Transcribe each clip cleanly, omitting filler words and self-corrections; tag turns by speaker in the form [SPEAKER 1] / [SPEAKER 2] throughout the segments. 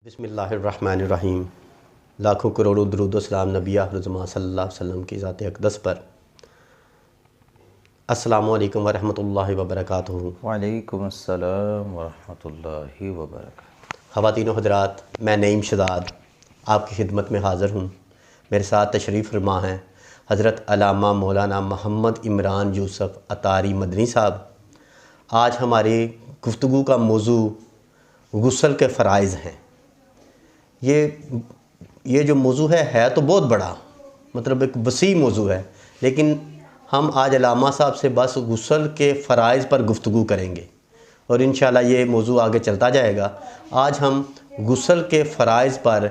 [SPEAKER 1] बिस्मिल्लाहिर्रहमानिर्रहीम। लाखों करोड़ों दरूद व सलाम नबी आखिर ज़मां सल्लल्लाहु अलैहि वसल्लम की ज़ात अक़दस पर। अस्सलामु अलैकुम व रहमतुल्लाहि व बरकातुहू।
[SPEAKER 2] वालेकुम अस्सलाम व रहमतुल्लाहि व बरकातुहू।
[SPEAKER 1] ख़वातीन व हज़रात, मैं नईम शहज़ाद आपकी खिदमत में हाज़िर हूँ। मेरे साथ तशरीफ़ फरमा हैं हज़रत अल्लामा मौलाना मोहम्मद इमरान यूसुफ़ अतारी मदनी साहब। आज हमारी गुफ्तगू का मौजू गुस्ल के फ़राइज़ हैं। ये जो मौजू है तो बहुत बड़ा, मतलब एक वसी मौजू है, लेकिन हम आज अल्लामा साहब से बस गुस्ल के फ़राइज़ पर गुफ्तगू करेंगे और इंशाअल्लाह ये मौजू आगे चलता जाएगा। आज हम गुस्ल के फ़राइज़ पर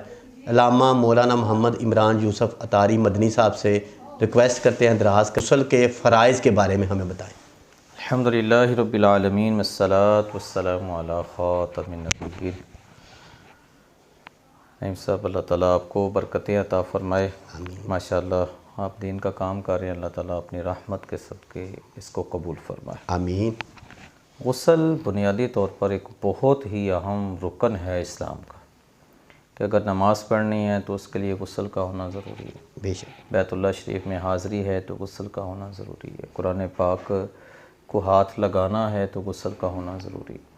[SPEAKER 1] अल्लामा मौलाना मोहम्मद इमरान यूसुफ़ अतारी मदनी साहब से रिक्वेस्ट करते हैं, दराज़ गुस्ल के फ़राइज़ के बारे में हमें बताएं।
[SPEAKER 2] अल्हम्दुलिल्लाहि रब्बिल आलमीन वस्सलातु वस्सलामु अला ख़ातमिन नबिय्यीन। नईम साहब, अल्लाह ताला आपको बरकतें अता फ़रमाए। माशाअल्लाह आप दीन का काम कर रहे हैं, अल्लाह ताला अपनी रहमत के सदक़े इसको कबूल फ़रमाए।
[SPEAKER 1] आमीन।
[SPEAKER 2] गुस्ल बुनियादी तौर पर एक बहुत ही अहम रुकन है इस्लाम का, कि अगर नमाज़ पढ़नी है तो उसके लिए गुस्ल का होना ज़रूरी है।
[SPEAKER 1] बेशक।
[SPEAKER 2] बैतुल्लाह शरीफ में हाज़री है तो गुस्ल का होना ज़रूरी है। कुरान पाक को हाथ लगाना है तो गुस्ल का होना ज़रूरी है।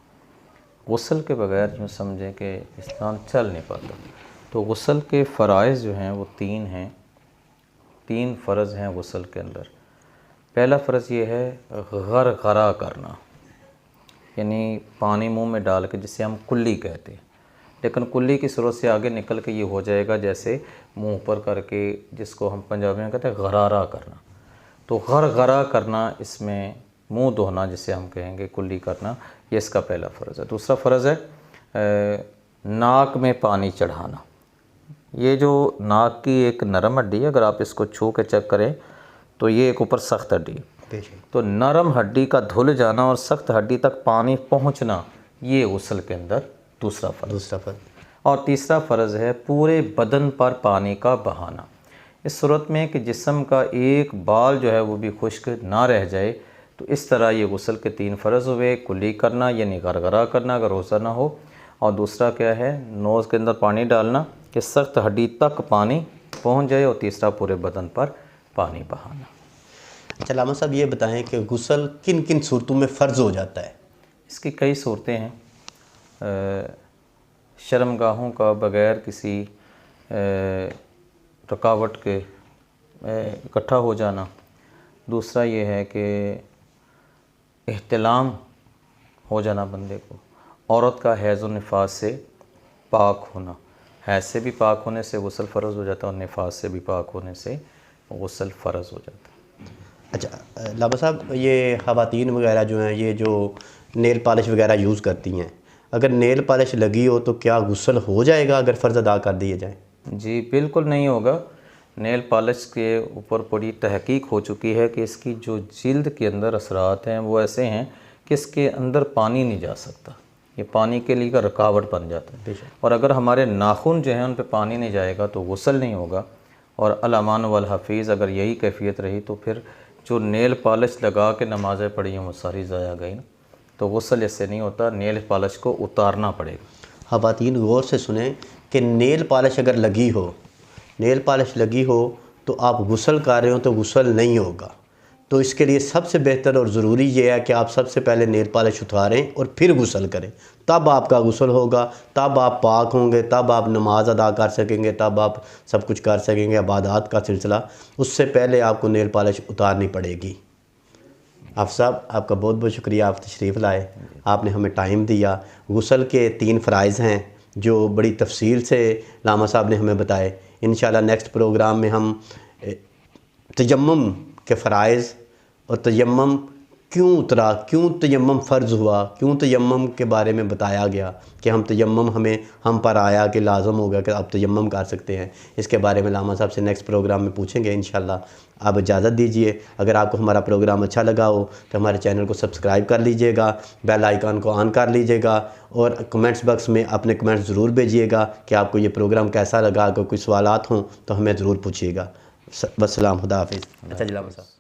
[SPEAKER 2] गुस्ल के बग़ैर यूँ समझें कि इस्लाम चल नहीं पाता। तो गुस्ल के फ़राइज़ जो हैं वो तीन हैं, तीन फ़र्ज़ हैं गुस्ल के अंदर। पहला फ़र्ज़ ये है गरगरा करना, यानी पानी मुंह में डाल के, जिसे हम कुल्ली कहते हैं, लेकिन कुल्ली की सूरत से आगे निकल के ये हो जाएगा जैसे मुंह ऊपर करके, जिसको हम पंजाबी में कहते हैं गरारा करना। तो गरगरा करना, इसमें मुंह धोना जिसे हम कहेंगे, कुल्ली करना, ये इसका पहला फ़र्ज़ है। दूसरा फ़र्ज़ है नाक में पानी चढ़ाना। ये जो नाक की एक नरम हड्डी है, अगर आप इसको छू के चेक करें तो ये एक ऊपर सख्त हड्डी है, तो नरम हड्डी का धुल जाना और सख्त हड्डी तक पानी पहुंचना, ये गुस्ल के अंदर दूसरा फ़र्ज़। और तीसरा फ़र्ज़ है पूरे बदन पर पानी का बहाना, इस सूरत में कि जिस्म का एक बाल जो है वो भी खुश्क ना रह जाए। तो इस तरह ये गुस्ल के तीन फ़र्ज़ हुए। कुल्ली करना यानी गरगरा करना अगर रोज़ा ना हो, और दूसरा क्या है, नोज़ के अंदर पानी डालना कि सख्त हड्डी तक पानी पहुंच जाए, और तीसरा पूरे बदन पर पानी बहाना।
[SPEAKER 1] अच्छा अल्लामा साहब, ये बताएं कि गुस्ल किन किन सूरतों में फ़र्ज़ हो जाता है?
[SPEAKER 2] इसकी कई सूरतें हैं। शर्मगाहों का बग़ैर किसी रुकावट के इकट्ठा हो जाना। दूसरा ये है कि एहतिलाम हो जाना बंदे को। औरत का हैज़ और निफास से पाक होना, हैज़ से भी पाक होने से गुस्ल फ़र्ज़ हो जाता है और निफास से भी पाक होने से गुस्ल फ़र्ज़ हो जाता है।
[SPEAKER 1] अच्छा अल्लामा साहब, ये ख़वातीन वगैरह जो हैं, ये जो नेल पॉलिश वगैरह यूज़ करती हैं, अगर नेल पॉलिश लगी हो तो क्या गुस्ल हो जाएगा अगर फ़र्ज़ अदा कर दिए जाए?
[SPEAKER 2] जी बिल्कुल नहीं होगा। नेल पॉलिश के ऊपर बड़ी तहकीक हो चुकी है कि इसकी जो जिल्द के अंदर असरात हैं वो ऐसे हैं कि इसके अंदर पानी नहीं जा सकता, ये पानी के लिए का रुकावट बन जाता है। और अगर हमारे नाखून जो हैं उन पे पानी नहीं जाएगा तो गुस्ल नहीं होगा। और अल-अमान वल हफ़ीज़, अगर यही कैफियत रही तो फिर जो नेल पॉलिश लगा के नमाज़ें पढ़ी हैं वो सारी ज़ाया गई ना। तो गुस्ल इससे नहीं होता, नेल पॉलिश को उतारना पड़ेगा।
[SPEAKER 1] ख़वातीन गौर से सुने कि नेल पॉलिश अगर लगी हो, नेल पॉलिश लगी हो तो आप गुस्ल कर रहे हो तो गुस्ल नहीं होगा। तो इसके लिए सबसे बेहतर और ज़रूरी ये है कि आप सबसे पहले नेल पॉलिश उतारें और फिर गुस्ल करें, तब आपका गुस्ल होगा, तब आप पाक होंगे, तब आप नमाज अदा कर सकेंगे, तब आप सब कुछ कर सकेंगे, इबादत का सिलसिला। उससे पहले आपको नेल पॉलिश उतारनी पड़ेगी। आप साहब, आपका बहुत बहुत शुक्रिया, आप तशरीफ़ लाए, आपने हमें टाइम दिया। गुस्ल के तीन फ़राइज़ हैं जो बड़ी तफसील से अल्लामा साहब ने हमें बताए। इंशाअल्लाह नेक्स्ट प्रोग्राम में हम तयम्मुम के फ़राइज़ और तयम्मुम क्यों उतरा, क्यों तयम्मुम फ़र्ज़ हुआ, क्यों तयम्मुम के बारे में बताया गया कि हम तयम्मुम हम पर आया कि लाज़म हो गया कि आप तयम्मुम कर सकते हैं, इसके बारे में अल्लामा साहब से नेक्स्ट प्रोग्राम में पूछेंगे इंशाअल्लाह। आप इजाज़त दीजिए। अगर आपको हमारा प्रोग्राम अच्छा लगा हो तो हमारे चैनल को सब्सक्राइब कर लीजिएगा, बेल आइकन को ऑन कर लीजिएगा, और कमेंट्स बॉक्स में अपने कमेंट्स ज़रूर भेजिएगा कि आपको ये प्रोग्राम कैसा लगा। अगर कोई सवालात हों तो हमें ज़रूर पूछिएगा। वस्सलाम, खुदा हाफ़िज़। अच्छा जी अल्लामा साहब।